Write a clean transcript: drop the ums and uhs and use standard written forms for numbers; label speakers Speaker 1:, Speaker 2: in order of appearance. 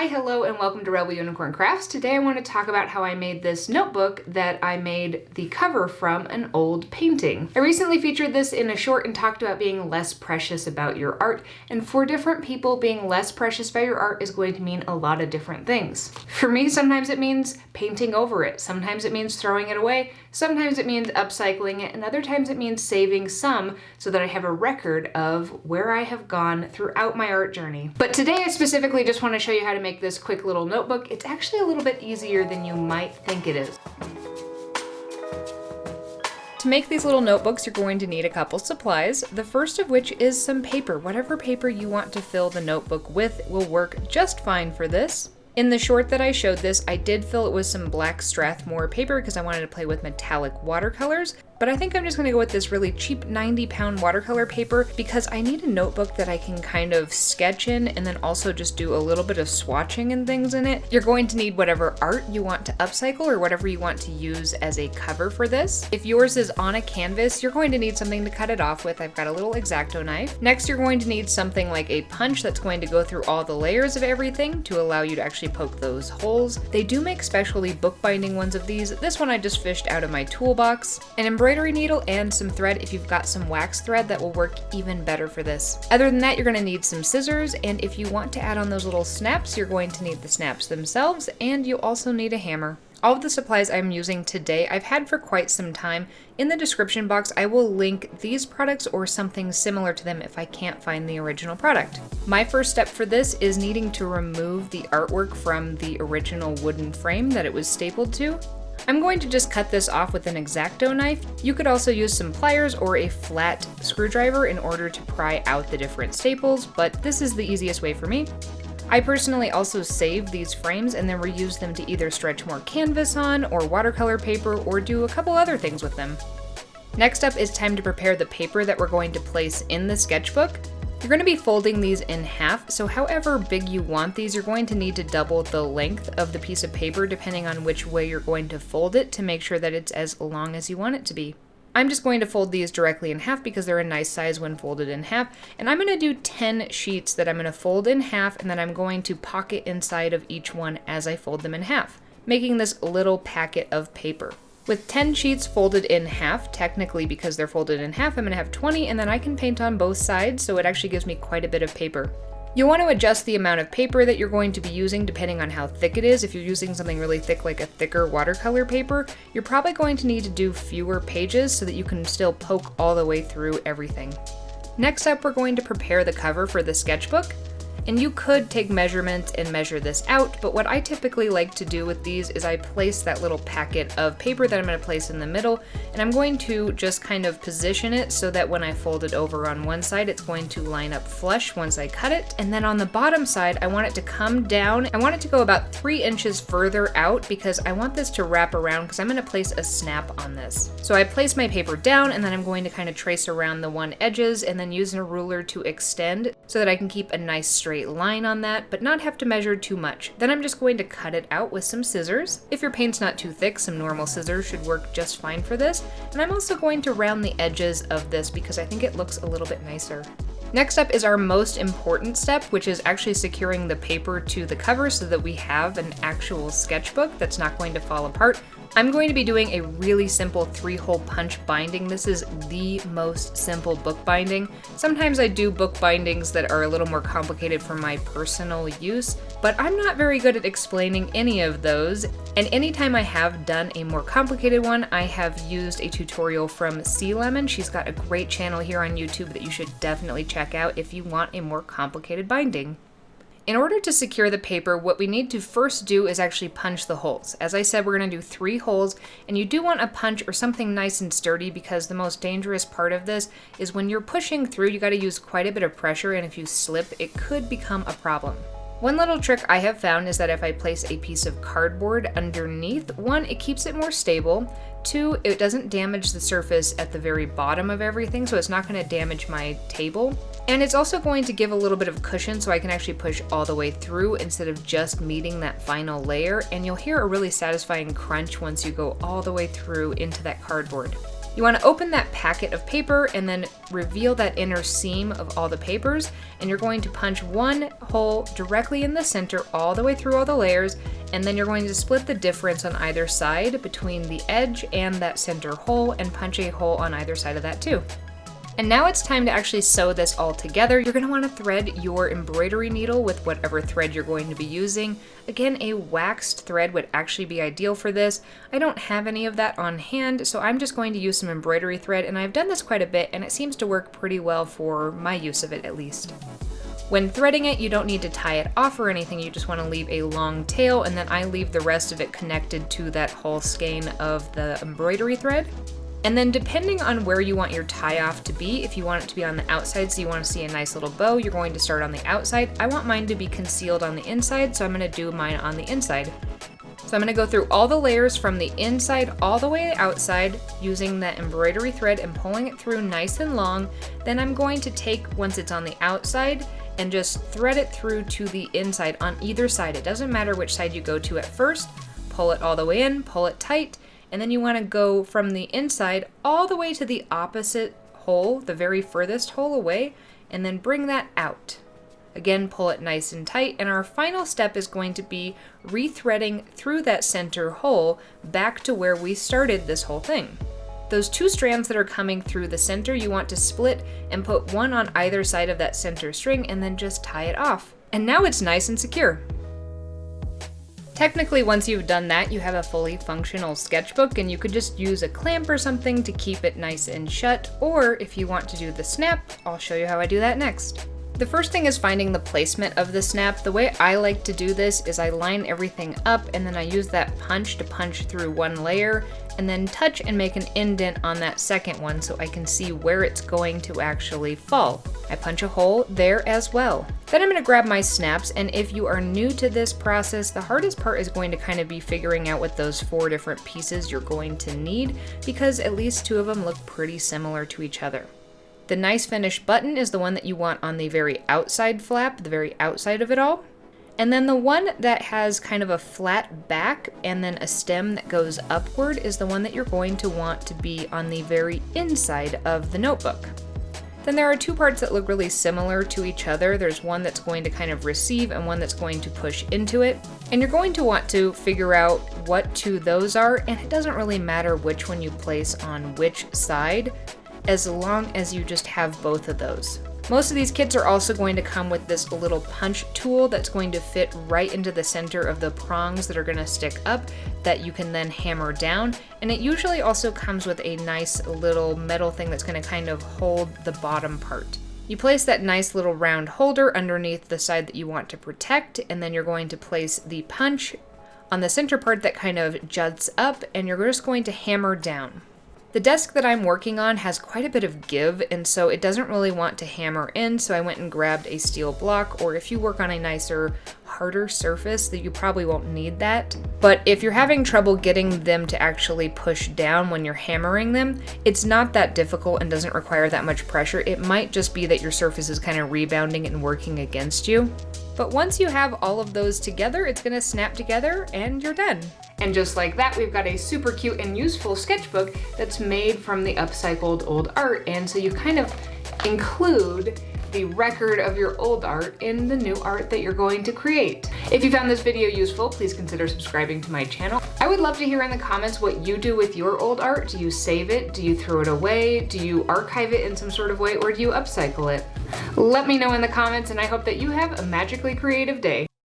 Speaker 1: Hi, hello, and welcome to Rebel Unicorn Crafts. Today I want to talk about how I made this notebook that I made the cover from an old painting. I recently featured this in a short and talked about being less precious about your art, and for different people, being less precious about your art is going to mean a lot of different things. For me, sometimes it means painting over it, sometimes it means throwing it away, sometimes it means upcycling it, and other times it means saving some so that I have a record of where I have gone throughout my art journey. But today I specifically just want to show you how to make this quick little notebook. It's actually a little bit easier than you might think it is. To make these little notebooks, you're going to need a couple supplies, the first of which is some paper. Whatever paper you want to fill the notebook with will work just fine for this. In the short that I showed this, I did fill it with some black Strathmore paper because I wanted to play with metallic watercolors, but I think I'm just going to go with this really cheap 90-pound watercolor paper because I need a notebook that I can kind of sketch in and then also just do a little bit of swatching and things in it. You're going to need whatever art you want to upcycle or whatever you want to use as a cover for this. If yours is on a canvas, you're going to need something to cut it off with. I've got a little X-Acto knife. Next, you're going to need something like a punch that's going to go through all the layers of everything to allow you to actually poke those holes. They do make specialty bookbinding ones of these. This one I just fished out of my toolbox. An embroidery needle and some thread. If you've got some wax thread, that will work even better for this. Other than that, you're going to need some scissors, and if you want to add on those little snaps, you're going to need the snaps themselves, and you also need a hammer. All of the supplies I'm using today I've had for quite some time. In the description box, I will link these products or something similar to them if I can't find the original product. My first step for this is needing to remove the artwork from the original wooden frame that it was stapled to. I'm going to just cut this off with an X-Acto knife. You could also use some pliers or a flat screwdriver in order to pry out the different staples, but this is the easiest way for me. I personally also save these frames and then reuse them to either stretch more canvas on or watercolor paper or do a couple other things with them. Next up is time to prepare the paper that we're going to place in the sketchbook. You're going to be folding these in half, so however big you want these, you're going to need to double the length of the piece of paper depending on which way you're going to fold it to make sure that it's as long as you want it to be. I'm just going to fold these directly in half because they're a nice size when folded in half, and I'm going to do 10 sheets that I'm going to fold in half, and then I'm going to pocket inside of each one as I fold them in half, making this little packet of paper. With 10 sheets folded in half, technically because they're folded in half, I'm going to have 20, and then I can paint on both sides, so it actually gives me quite a bit of paper. You'll want to adjust the amount of paper that you're going to be using depending on how thick it is. If you're using something really thick like a thicker watercolor paper, you're probably going to need to do fewer pages so that you can still poke all the way through everything. Next up, we're going to prepare the cover for the sketchbook. And you could take measurements and measure this out, but what I typically like to do with these is I place that little packet of paper that I'm going to place in the middle, and I'm going to just kind of position it so that when I fold it over on one side, it's going to line up flush once I cut it. And then on the bottom side, I want it to come down. I want it to go about 3 inches further out because I want this to wrap around because I'm going to place a snap on this. So I place my paper down, and then I'm going to kind of trace around the one edges and then use a ruler to extend so that I can keep a nice straight line on that, but not have to measure too much. Then I'm just going to cut it out with some scissors. If your paint's not too thick, some normal scissors should work just fine for this. And I'm also going to round the edges of this because I think it looks a little bit nicer. Next up is our most important step, which is actually securing the paper to the cover so that we have an actual sketchbook that's not going to fall apart. I'm going to be doing a really simple 3-hole punch binding. This is the most simple book binding. Sometimes I do book bindings that are a little more complicated for my personal use, but I'm not very good at explaining any of those. And anytime I have done a more complicated one, I have used a tutorial from Sea Lemon. She's got a great channel here on YouTube that you should definitely check out if you want a more complicated binding. In order to secure the paper, what we need to first do is actually punch the holes. As I said, we're going to do 3 holes, and you do want a punch or something nice and sturdy because the most dangerous part of this is when you're pushing through, you got to use quite a bit of pressure, and if you slip, it could become a problem. One little trick I have found is that if I place a piece of cardboard underneath, 1, it keeps it more stable, 2, it doesn't damage the surface at the very bottom of everything, so it's not going to damage my table. And it's also going to give a little bit of cushion so I can actually push all the way through instead of just meeting that final layer, and you'll hear a really satisfying crunch once you go all the way through into that cardboard. You want to open that packet of paper and then reveal that inner seam of all the papers, and you're going to punch one hole directly in the center all the way through all the layers, and then you're going to split the difference on either side between the edge and that center hole and punch a hole on either side of that too. And now it's time to actually sew this all together. You're going to want to thread your embroidery needle with whatever thread you're going to be using. Again, a waxed thread would actually be ideal for this. I don't have any of that on hand, so I'm just going to use some embroidery thread, and I've done this quite a bit, and it seems to work pretty well for my use of it at least. When threading it, you don't need to tie it off or anything, you just want to leave a long tail, and then I leave the rest of it connected to that whole skein of the embroidery thread. And then depending on where you want your tie off to be, if you want it to be on the outside so you want to see a nice little bow, you're going to start on the outside. I want mine to be concealed on the inside, so I'm going to do mine on the inside. So I'm going to go through all the layers from the inside all the way outside using that embroidery thread and pulling it through nice and long. Then I'm going to take, once it's on the outside, and just thread it through to the inside on either side. It doesn't matter which side you go to at first. Pull it all the way in, pull it tight, and then you want to go from the inside all the way to the opposite hole, the very furthest hole away, and then bring that out. Again, pull it nice and tight, and our final step is going to be rethreading through that center hole back to where we started this whole thing. Those two strands that are coming through the center, you want to split and put one on either side of that center string and then just tie it off. And now it's nice and secure. Technically, once you've done that, you have a fully functional sketchbook, and you could just use a clamp or something to keep it nice and shut, or if you want to do the snap, I'll show you how I do that next. The first thing is finding the placement of the snap. The way I like to do this is I line everything up, and then I use that punch to punch through one layer, and then touch and make an indent on that second one so I can see where it's going to actually fall. I punch a hole there as well. Then I'm going to grab my snaps, and if you are new to this process, the hardest part is going to kind of be figuring out what those 4 different pieces you're going to need, because at least 2 of them look pretty similar to each other. The nice finish button is the one that you want on the very outside flap, the very outside of it all. And then the one that has kind of a flat back and then a stem that goes upward is the one that you're going to want to be on the very inside of the notebook. Then there are 2 parts that look really similar to each other. There's one that's going to kind of receive and one that's going to push into it. And you're going to want to figure out what 2 those are, and it doesn't really matter which one you place on which side, as long as you just have both of those. Most of these kits are also going to come with this little punch tool that's going to fit right into the center of the prongs that are going to stick up that you can then hammer down. And it usually also comes with a nice little metal thing that's going to kind of hold the bottom part. You place that nice little round holder underneath the side that you want to protect, and then you're going to place the punch on the center part that kind of juts up, and you're just going to hammer down. The desk that I'm working on has quite a bit of give, and so it doesn't really want to hammer in, so I went and grabbed a steel block, or if you work on a nicer, harder surface, that you probably won't need that. But if you're having trouble getting them to actually push down when you're hammering them, it's not that difficult and doesn't require that much pressure. It might just be that your surface is kind of rebounding and working against you. But once you have all of those together, it's gonna snap together and you're done. And just like that, we've got a super cute and useful sketchbook that's made from the upcycled old art. And so you kind of include the record of your old art in the new art that you're going to create. If you found this video useful, please consider subscribing to my channel. I would love to hear in the comments what you do with your old art. Do you save it? Do you throw it away? Do you archive it in some sort of way, or do you upcycle it? Let me know in the comments, and I hope that you have a magically creative day.